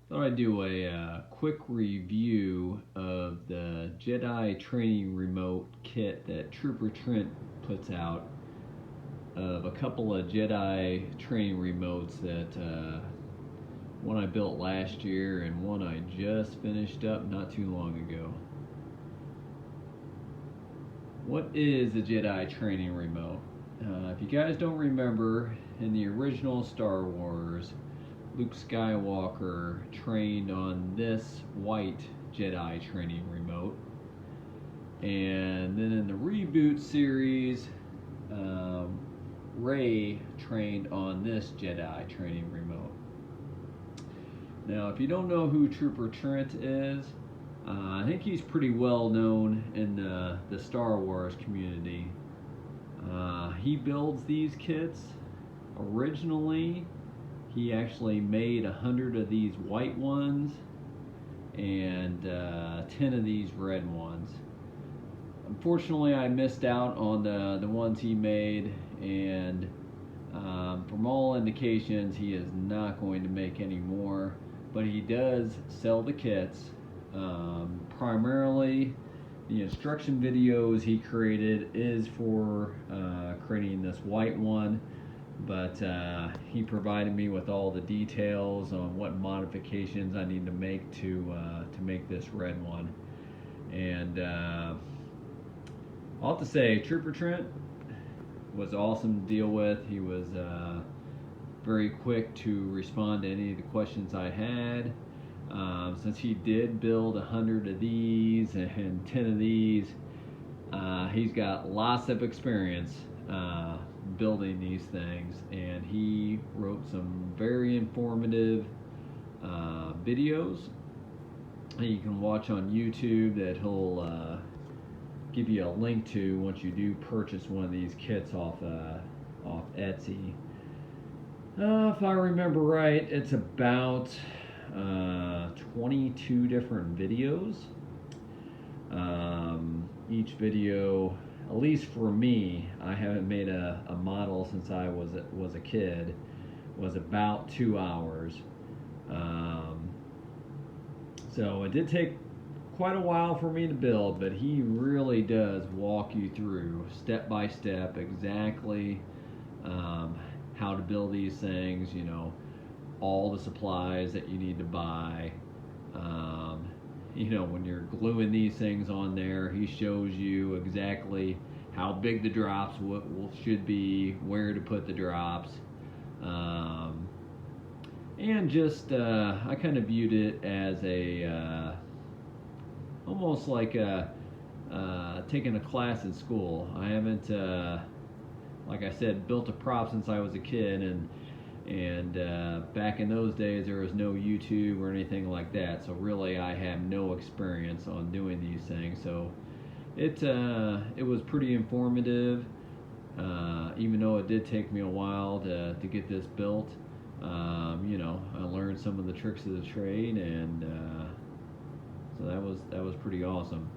Thought I'd do a quick review of the Jedi training remote kit that Trooper Trent puts out of a couple of Jedi training remotes that one I built last year and one I just finished up not too long ago. What is a Jedi training remote? If you guys don't remember, in the original Star Wars, Luke Skywalker trained on this white Jedi training remote. And then in the reboot series, Rey trained on this Jedi training remote. Now, if you don't know who Trooper Trent is, I think he's pretty well known in the Star Wars community. He builds these kits. Originally, he actually made 100 of these white ones and 10 of these red ones. Unfortunately, I missed out on the ones he made, and from all indications, he is not going to make any more. But he does sell the kits. Primarily, the instruction videos he created is for creating this white one, but he provided me with all the details on what modifications I need to make this red one. And I'll have to say, Trooper Trent was awesome to deal with. He was very quick to respond to any of the questions I had. Since he did build 100 of these and 10 of these, he's got lots of experience building these things, and he wrote some very informative videos that you can watch on YouTube that he'll give you a link to once you do purchase one of these kits off Etsy. If I remember right, it's about 22 different videos. Each video, at least for me, I haven't made a model since I was a kid, was about 2 hours. So it did take quite a while for me to build, but he really does walk you through step by step exactly how to build these things, all the supplies that you need to buy. When you're gluing these things on there, he shows you exactly how big the drops should be, where to put the drops. And just, I kind of viewed it as almost like taking a class in school. I haven't, like I said, built a prop since I was a kid, and back in those days there was no YouTube or anything like that, so really I have no experience on doing these things. So it was pretty informative, even though it did take me a while to get this built. I learned some of the tricks of the trade, and so that was pretty awesome.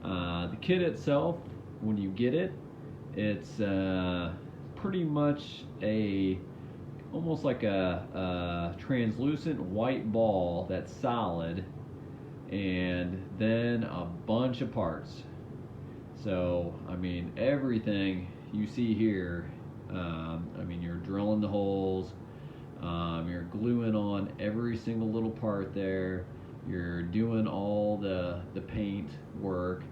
The kit itself, when you get it, it's pretty much almost like a translucent white ball that's solid, and then a bunch of parts. So everything you see here, you're drilling the holes, you're gluing on every single little part there, you're doing all the paint work,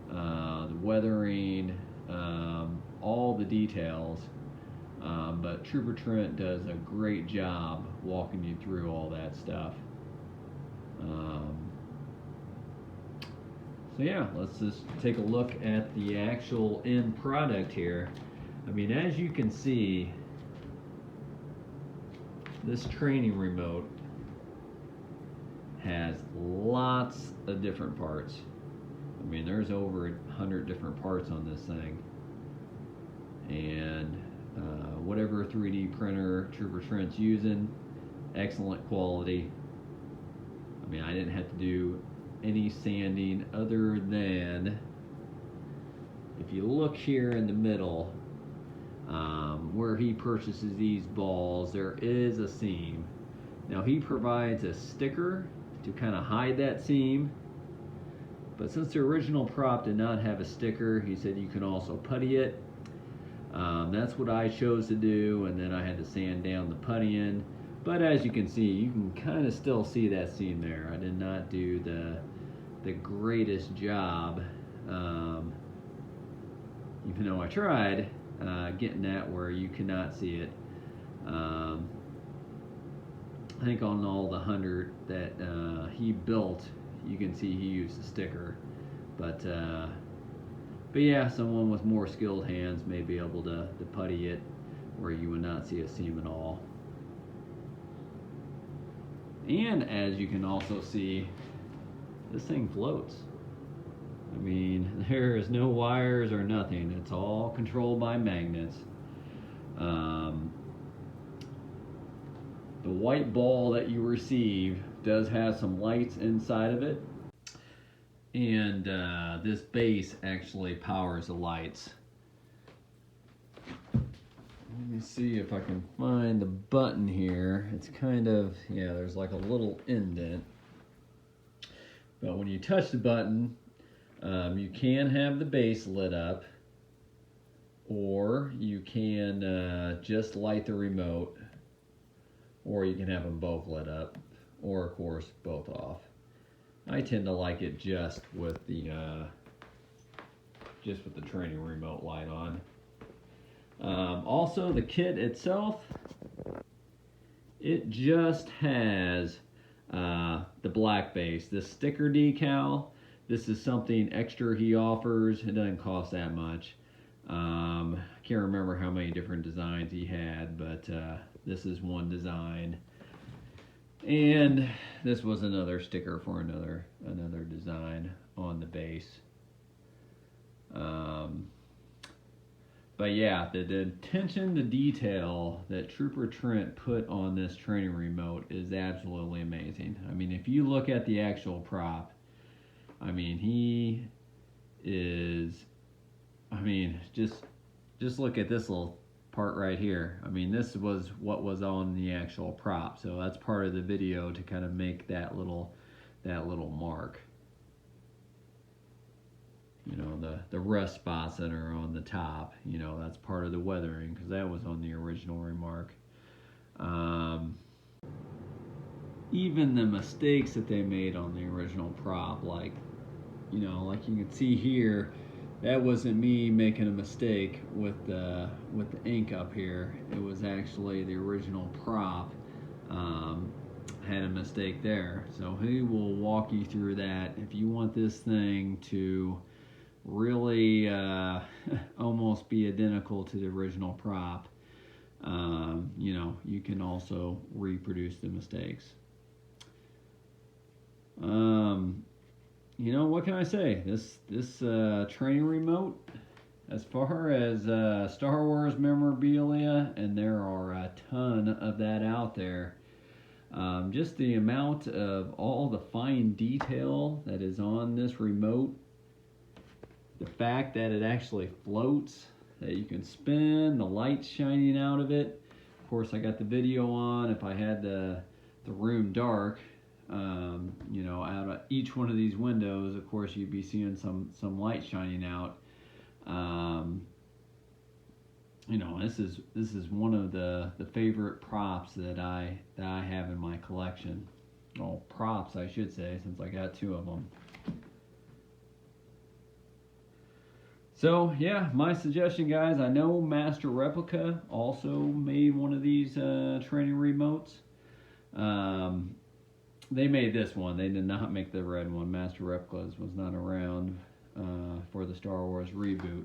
the weathering, all the details. But Trooper Trent does a great job walking you through all that stuff. So yeah, let's just take a look at the actual end product here. As you can see, this training remote has lots of different parts. There's over 100 different parts on this thing. And whatever 3D printer Trooper Trent's using, excellent quality. I didn't have to do any sanding other than, if you look here in the middle, where he purchases these balls, there is a seam. Now he provides a sticker to kind of hide that seam, but since the original prop did not have a sticker, he said you can also putty it. That's what I chose to do, and then I had to sand down the putty in. But as you can see, you can kind of still see that seam there. I did not do the greatest job, even though I tried getting that where you cannot see it. I think on all the 100 that he built, you can see he used a sticker. But yeah, someone with more skilled hands may be able to putty it where you would not see a seam at all. And as you can also see, this thing floats. I mean, there is no wires or nothing. It's all controlled by magnets. The white ball that you receive does have some lights inside of it. And this base actually powers the lights. Let me see if I can find the button here. It's kind of, yeah, there's like a little indent. But when you touch the button, you can have the base lit up, or you can just light the remote, or you can have them both lit up, or of course both off. I tend to like it just with the training remote light on. Also, the kit itself, it just has the black base. This sticker decal, this is something extra he offers. It doesn't cost that much. I can't remember how many different designs he had, but this is one design. And this was another sticker for another design on the base. But yeah, the attention to detail that Trooper Trent put on this training remote is absolutely amazing. I mean, if you look at the actual prop, I mean, he is, I mean, just look at this little part right here. I mean, this was what was on the actual prop, so that's part of the video to kind of make that little mark. You know, the rust spots that are on the top, you know, that's part of the weathering, because that was on the original remark. Even the mistakes that they made on the original prop, like, you know, like you can see here, that wasn't me making a mistake with the ink up here. It was actually the original prop had a mistake there. So he will walk you through that. If you want this thing to really almost be identical to the original prop, you know, you can also reproduce the mistakes. You know, what can I say? This training remote, as far as Star Wars memorabilia, and there are a ton of that out there, just the amount of all the fine detail that is on this remote, the fact that it actually floats, that you can spin, the light shining out of it. Of course, I got the video on. If I had the room dark, you know, out of each one of these windows, of course, you'd be seeing some light shining out. You know, this is one of the favorite props that I have in my collection. Well, props, I should say, since I got two of them. So yeah, my suggestion, guys, I know Master Replica also made one of these training remotes. They made this one. They did not make the red one. Master Replicas was not around for the Star Wars reboot.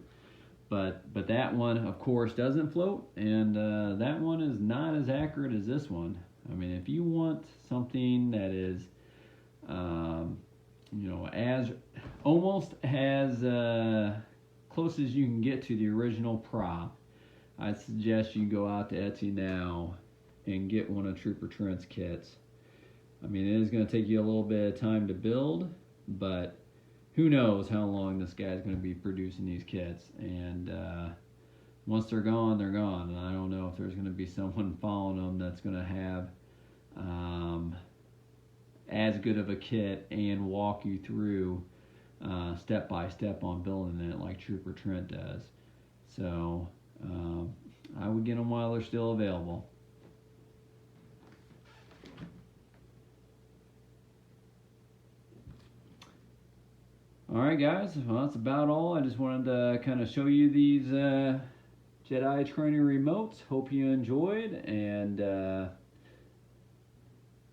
But that one, of course, doesn't float, and that one is not as accurate as this one. I mean, if you want something that is, you know, as almost as close as you can get to the original prop, I suggest you go out to Etsy now and get one of Trooper Trent's kits. I mean, it is going to take you a little bit of time to build, but who knows how long this guy's going to be producing these kits. And once they're gone, they're gone. And I don't know if there's going to be someone following them that's going to have as good of a kit and walk you through step by step on building it like Trooper Trent does. So I would get them while they're still available. Alright guys, well that's about all. I just wanted to kind of show you these Jedi training remotes. Hope you enjoyed, and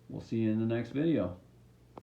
we'll see you in the next video.